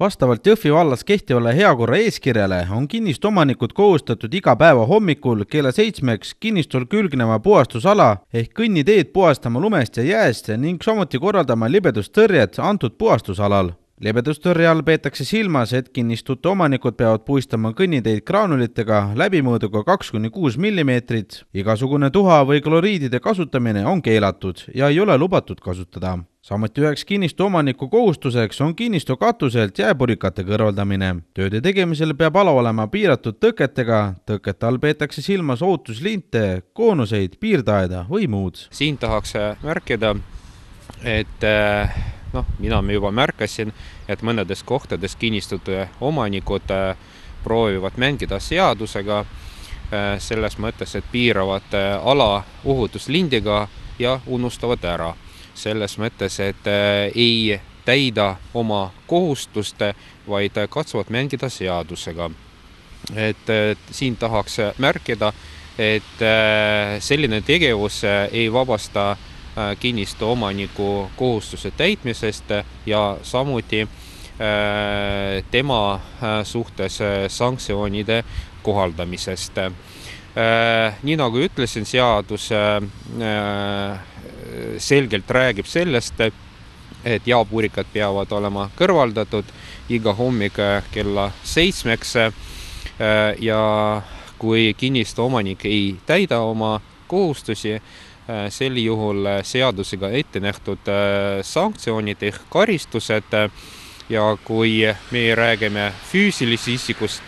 Vastavalt Jõhvi vallas kehtivale heakorra eeskirjale on kinnistu omanikud kohustatud iga päeva hommikul kella 7 kinnistul külgneva puhastusala ehk kõnniteed puhastama lumest ja jääst ning samuti korraldama libedustõrjet antud puhastusalal. Libedustõrje all peetakse silmas, et kinnistute omanikud peavad puistama kõnniteid graanulitega läbimõõduga 2–6 mm. Igasugune tuha või kloriidide kasutamine on keelatud ja ei ole lubatud kasutada. Samuti üheks kinnistu omaniku kohustuseks on kinnistu katuselt jääpurikate kõrvaldamine. Tööde tegemisel peab ala olema piiratud tõketega. Tõkete all peetakse silmas ohutuslinte, koonuseid, piirdaeda või muud. Siin tahaks märkida, et mina juba märkasin, et mõnedes kohtades kinnistute omanikud proovivad mängida seadusega selles mõttes, et piiravad ala ohutuslindiga ja unustavad ära. Selles mõttes, et ei täida oma kohustust, vaid katsuvad mängida seadusega. Et siin tahaks märkida, et selline tegevus ei vabasta kinnistu omaniku kohustuse täitmisest ja samuti tema suhtes sanktsioonide kohaldamisest. Nii nagu ütlesin, seadus selgelt räägib sellest, et jääpurikad peavad olema kõrvaldatud iga hommik kella 7 ja kui kinnistu omanik ei täida oma kohustusi, sel juhul seadusega ette nähtud sanktsioonid ehk karistused ja kui me räägime füüsilise isikust,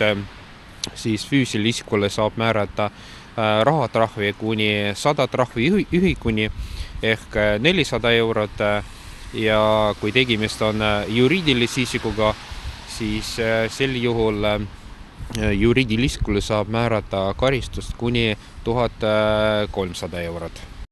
siis füüsilisele isikule saab määrata rahatrahvi kuni 100 trahviühikuni ehk 400 eurot ja kui tegemist on juriidilise isikuga, siis sel juhul juriidilisele isikule saab määrata karistust kuni 1300 eurot.